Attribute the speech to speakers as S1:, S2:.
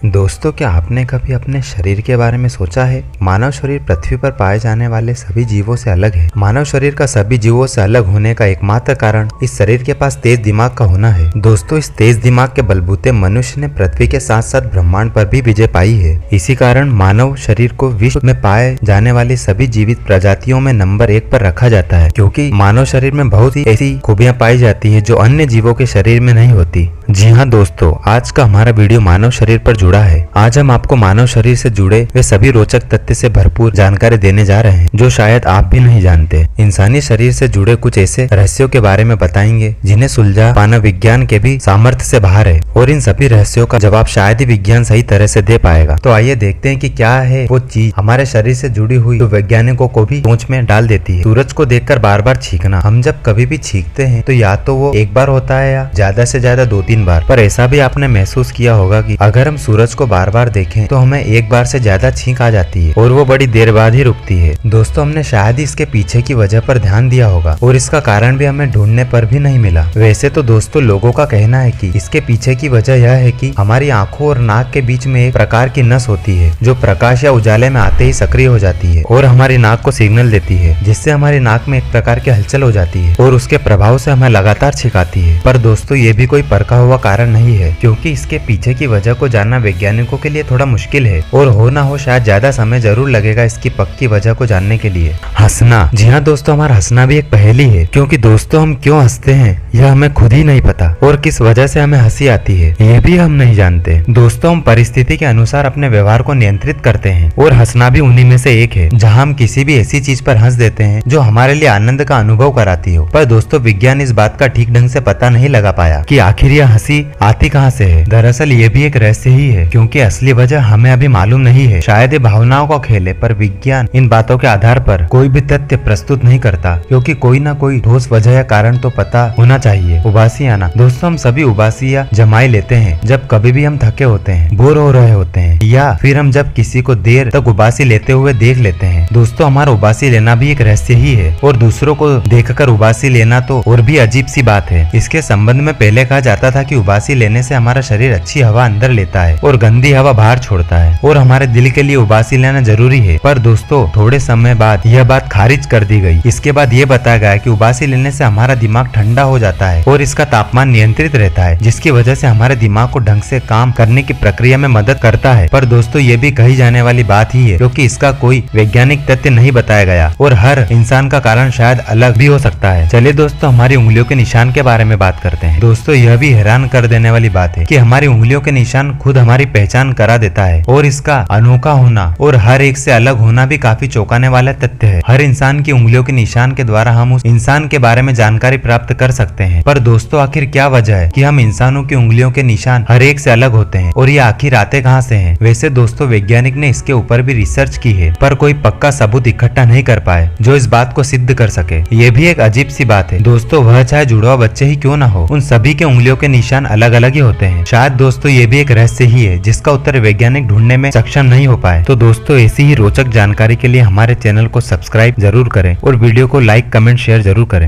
S1: दोस्तों, क्या आपने कभी अपने शरीर के बारे में सोचा है? मानव शरीर पृथ्वी पर पाए जाने वाले सभी जीवों से अलग है। मानव शरीर का सभी जीवों से अलग होने का एकमात्र कारण इस शरीर के पास तेज दिमाग का होना है। दोस्तों, इस तेज दिमाग के बलबूते मनुष्य ने पृथ्वी के साथ साथ ब्रह्मांड पर भी विजय पाई है। इसी कारण मानव शरीर को विश्व में पाए जाने वाली सभी जीवित प्रजातियों में नंबर 1 पर रखा जाता है, क्योंकि मानव शरीर में बहुत ही ऐसी खूबियां पाई जाती है जो अन्य जीवों के शरीर में नहीं होती। जी हाँ दोस्तों, आज का हमारा वीडियो मानव शरीर पर जुड़ा है। आज हम आपको मानव शरीर से जुड़े वे सभी रोचक तथ्य से भरपूर जानकारी देने जा रहे हैं जो शायद आप भी नहीं जानते। इंसानी शरीर से जुड़े कुछ ऐसे रहस्यों के बारे में बताएंगे जिन्हें सुलझा पाना विज्ञान के भी सामर्थ्य से बाहर है, और इन सभी रहस्यों का जवाब शायद ही विज्ञान सही तरह से दे पाएगा। तो आइए देखते हैं कि क्या है वो चीज हमारे शरीर से जुड़ी हुई जो वैज्ञानिकों को भी सोच में डाल देती है। सूरज को देखकर बार बार छींकना। हम जब कभी भी छींकते हैं तो या तो वो एक बार होता है या ज्यादा से ज्यादा 2-3 बार। पर ऐसा भी आपने महसूस किया होगा कि अगर हम सूरज को बार बार देखें तो हमें एक बार से ज्यादा छींक आ जाती है और वो बड़ी देर बाद ही रुकती है। दोस्तों, हमने शायद ही इसके पीछे की वजह पर ध्यान दिया होगा और इसका कारण भी हमें ढूंढने पर भी नहीं मिला। वैसे तो दोस्तों, लोगों का कहना है कि इसके पीछे की वजह यह है कि हमारी आंखों और नाक के बीच में एक प्रकार की नस होती है जो प्रकाश या उजाले में आते ही सक्रिय हो जाती है और हमारी नाक को सिग्नल देती है, जिससे हमारी नाक में एक प्रकार की हलचल हो जाती है और उसके प्रभाव से हमें लगातार छिकाती है। पर दोस्तों, ये भी कोई परखा हुआ कारण नहीं है, क्योंकि इसके पीछे की वजह को जानना वैज्ञानिकों के लिए थोड़ा मुश्किल है और हो ना हो शायद ज्यादा समय जरूर लगेगा इसकी पक्की वजह को जानने के लिए। हंसना। जी हाँ दोस्तों, हमारा हंसना भी एक पहेली है, क्योंकि दोस्तों हम क्यों हंसते हैं यह हमें खुद ही नहीं पता और किस वजह से हमें हंसी आती है ये भी हम नहीं जानते। दोस्तों, हम परिस्थिति के अनुसार अपने व्यवहार को नियंत्रित करते हैं और हंसना भी उन्हीं में से एक है, जहाँ हम किसी भी ऐसी चीज पर हंस देते हैं जो हमारे लिए आनंद का अनुभव कराती हो। पर दोस्तों, विज्ञान इस बात का ठीक ढंग से पता नहीं लगा पाया कि आखिर यह हंसी आती कहाँ से है। दरअसल ये भी एक रहस्य ही है, क्योंकि असली वजह हमें अभी मालूम नहीं है। शायद ये भावनाओं का खेल है, पर विज्ञान इन बातों के आधार पर कोई भी तथ्य प्रस्तुत नहीं करता, क्योंकि कोई ना कोई ठोस वजह या कारण तो पता होना चाहिए। उबासी आना। दोस्तों, हम सभी उबासी या जमाई लेते हैं जब कभी भी हम थके होते हैं, बोर हो रहे होते हैं, या फिर हम जब किसी को देर तक उबासी लेते हुए देख लेते हैं। दोस्तों, हमारा उबासी लेना भी एक रहस्य ही है, और दूसरों को देखकर उबासी लेना तो और भी अजीब सी बात है। इसके संबंध में पहले कहा जाता था कि उबासी लेने से हमारा शरीर अच्छी हवा अंदर लेता है और गंदी हवा बाहर छोड़ता है, और हमारे दिल के लिए उबासी लेना जरूरी है। पर दोस्तों, थोड़े समय बाद यह बात खारिज कर दी गई। इसके बाद ये बताया गया कि उबासी लेने से हमारा दिमाग ठंडा हो जाता है और इसका तापमान नियंत्रित रहता है, जिसकी वजह से हमारे दिमाग को ढंग से काम करने की प्रक्रिया में मदद करता है। पर दोस्तों, ये भी कही जाने वाली बात ही है, क्योंकि इसका कोई वैज्ञानिक तथ्य नहीं बताया गया और हर इंसान का कारण शायद अलग भी हो सकता है। चलिए दोस्तों, हमारी उंगलियों के निशान के बारे में बात करते हैं। दोस्तों, यह भी हैरान कर देने वाली बात है कि हमारी उंगलियों के निशान खुद हमारी पहचान करा देता है, और इसका अनोखा होना और हर एक से अलग होना भी काफी चौंकाने वाला तथ्य है। हर इंसान की उंगलियों के निशान के द्वारा हम उस इंसान के बारे में जानकारी प्राप्त कर सकते हैं। पर दोस्तों, आखिर क्या वजह है कि हम इंसानों की उंगलियों के निशान हर एक से अलग होते हैं, और ये आखिर आते कहाँ से हैं? वैसे दोस्तों, वैज्ञानिक ने इसके ऊपर भी रिसर्च की है, पर कोई पक्का सबूत इकट्ठा नहीं कर पाए जो इस बात को सिद्ध कर सके। ये भी एक अजीब सी बात है दोस्तों, वह चाहे जुड़वा बच्चे ही क्यों ना हो, उन सभी के उंगलियों के निशान अलग अलग ही होते हैं। शायद दोस्तों, ये भी एक रहस्य ही है जिसका उत्तर वैज्ञानिक ढूंढने में सक्षम नहीं हो पाए। तो दोस्तों, ऐसी ही रोचक जानकारी के लिए हमारे चैनल को सब्सक्राइब जरूर करें और वीडियो को लाइक, कमेंट, शेयर जरूर करें।